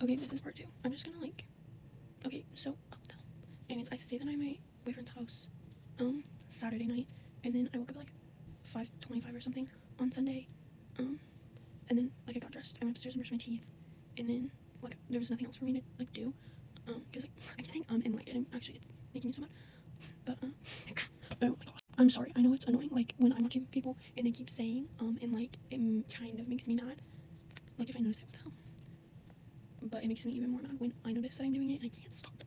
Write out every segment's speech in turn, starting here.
Okay, this is part 2. I'm just gonna like, okay, so, anyways, I stayed the night at my boyfriend's house, Saturday night, and then I woke up at like 5:25 or something on Sunday, and then like I got dressed, I went upstairs and brushed my teeth, and then like there was nothing else for me to like do, because like I keep saying and like, and actually it's making me so mad, but oh my gosh, I'm sorry, I know it's annoying, like when I'm watching people and they keep saying and like it kind of makes me mad, like if I notice it, what the hell, but it makes me even more mad when I notice that I'm doing it and I can't stop.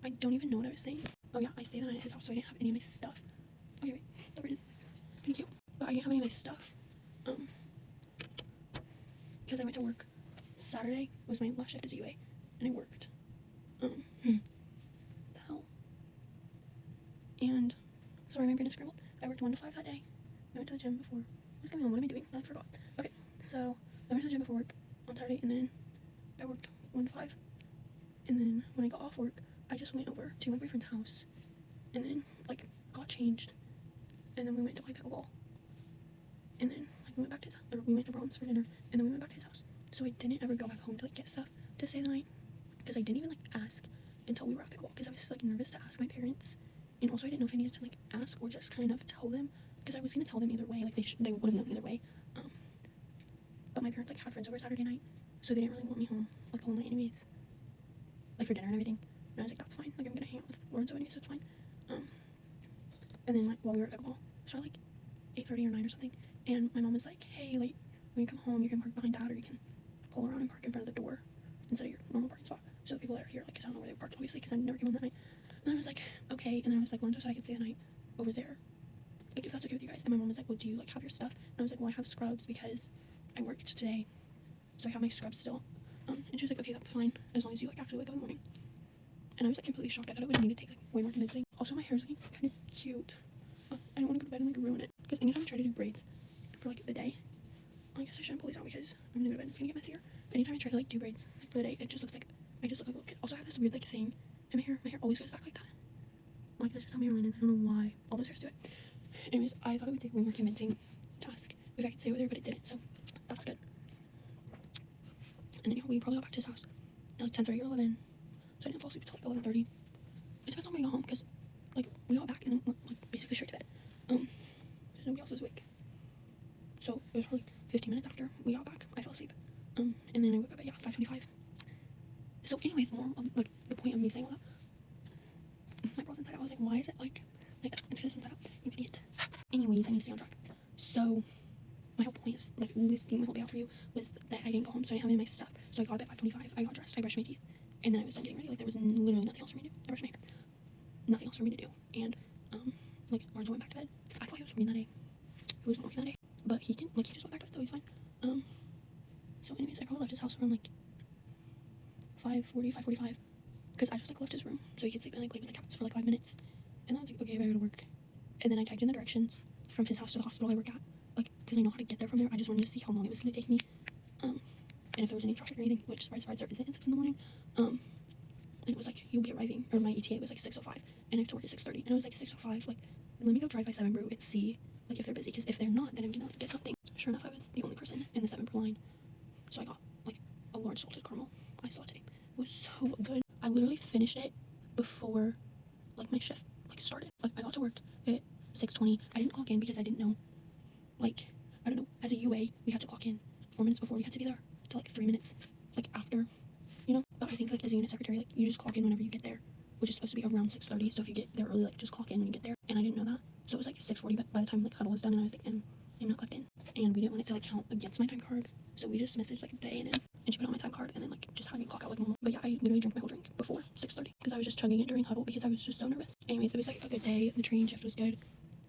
I don't even know what I was saying. Oh yeah, I stayed the night at his house, so I didn't have any of my stuff. Okay, wait, the bird is pretty cute, but I didn't have any of my stuff, because I went to work. Saturday was my last shift as UA, and I worked, the hell, and, sorry, my brain is scrambled. I worked 1 to 5 that day. I went to the gym before. I was coming home, what am I doing? I forgot. Okay, so I went to the gym before work on Saturday, and then I worked 1 to 5, and then when I got off work, I just went over to my boyfriend's house, and then, like, got changed, and then we went to play pickleball, and then, like, we went back to his, or we went to Bronx for dinner, and then we went back to his house. So I didn't ever go back home to, like, get stuff to stay the night, because I didn't even, like, ask until we were at pickleball, because I was, like, nervous to ask my parents, and also I didn't know if I needed to, like, ask or just kind of tell them, because I was going to tell them either way, like, they would have known either way, but my parents, like, had friends over Saturday night, so they didn't really want me home, like, the whole night anyways, like, for dinner and everything, and I was like, that's fine, like, I'm gonna hang out with Lorenzo anyway, so it's fine, and then, like, while we were at pickleball, so like, 8:30 or 9 or something, and my mom was like, hey, like, when you come home, you can park behind Dad, or you can pull around and park in front of the door, instead of your normal parking spot, so the people that are here, like, because I don't know where they were parked, obviously, because I never came home that night, and I was like, okay, and then I was like, Lorenzo said I could stay the night over there, like, if that's okay with you guys, and my mom was like, well, do you, like, have your stuff, and I was like, well, I have scrubs, because I worked today, so I have my scrubs still, and she was like, okay, that's fine, as long as you, like, actually wake up in the morning, and I was, like, completely shocked. I thought it would need to take, like, way more convincing. Also, my hair's looking kind of cute. I don't want to go to bed and, like, ruin it, because anytime I try to do braids for, like, the day, I guess I shouldn't pull these out because I'm gonna go to bed and it's gonna get messier. Anytime I try to, like, do braids, like, for the day, it just looks like I just look like a little kid. Also, I have this weird, like, thing in my hair. My hair always goes back like that. Like, that's just how my hairline is. I don't know why all those hairs do it. Anyways, I thought it would take way more convincing to ask if I could stay with her, but it didn't, so that's good. And then, yeah, we probably got back to his house at, like, 10:30 or 11, so I didn't fall asleep until, like, 11:30. It depends on when we got home, because, like, we got back and then went, like, basically straight to bed, because nobody else was awake. So it was probably 15 minutes after we got back, I fell asleep, and then I woke up at, 5:25. So anyways, more of, like, the point of me saying all that, my bro's inside out, I was like, why is it, like that? It's because it's inside out, you idiot. Anyways, I need to stay on track. So my whole point of, like, listing my whole day out for you was that I didn't go home, so I didn't have any of my stuff, so I got up at 5:25, I got dressed, I brushed my teeth, and then I was done getting ready. Like, there was literally nothing else for me to do. I brushed my hair, nothing else for me to do, and like, Lorenzo went back to bed. I thought he was working that day. He wasn't working that day, but he just went back to bed, so he's fine. So anyways, I probably left his house around, like, 5:40, 5:45, because I just, like, left his room so he could sleep and, like, play with the cats for, like, 5 minutes, and I was like, okay, I better go to work, and then I typed in the directions from his house to the hospital I work at, like, because I know how to get there from there. I just wanted to see how long it was going to take me, and if there was any traffic or anything, which, surprise, there isn't at 6 in the morning, and it was like, you'll be arriving, or my ETA was like 6:05, and I have to work at 6:30, and I was like, 6:05, like, let me go drive by 7 Brew and see, like, if they're busy, because if they're not, then I'm gonna, like, get something. Sure enough, I was the only person in the 7 Brew line, so I got, like, a large salted caramel iced latte. It was so good. I literally finished it before, like, my shift, like, started. Like, I got to work at 6:20. I didn't clock in because I didn't know, like, I don't know, as a UA, we had to clock in 4 minutes before we had to be there, to, like, 3 minutes, like, after, you know, but I think, like, as a unit secretary, like, you just clock in whenever you get there, which is supposed to be around 6:30, so if you get there early, like, just clock in when you get there, and I didn't know that, so it was, like, 6:40, but by the time, like, huddle was done, and I was like, I'm not clocked in, and we didn't want it to, like, count against my time card, so we just messaged, like, the A&M, and she put on my time card, and then, like, just had me clock out like normal. But yeah, I literally drank my whole drink before 6:30, because I was just chugging it during huddle, because I was just so nervous. Anyways, it was, like, a good day. The training shift was good.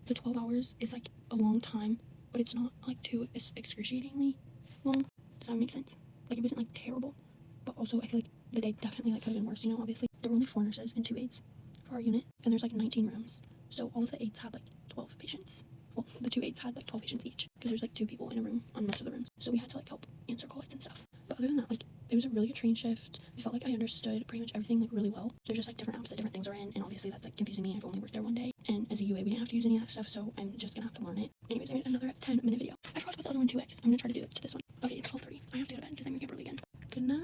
The 12 hours is, like, a long time, but it's not, like, too excruciatingly long. Does that make sense? Like, it wasn't, like, terrible, but also I feel like the day definitely, like, could have been worse, you know, obviously. There were only 4 nurses and 2 aides for our unit, and there's, like, 19 rooms, so all of the aides had, like, 12 patients. Well, the 2 aides had, like, 12 patients each, because there's, like, 2 people in a room on most of the rooms, so we had to, like, help answer calls and stuff. But other than that, like, it was a really good train shift. I felt like I understood pretty much everything, like, really well. There's just, like, different apps that different things are in, and obviously that's, like, confusing me. I've only worked there 1 day, and as a UA, we didn't have to use any of that stuff, so I'm just gonna have to learn it. Anyways, I made another 10-minute video. I forgot to put the other one 2x. I'm gonna try to do it to this one. Okay, it's 12:30. I have to go to bed because I'm waking up early again. Good night.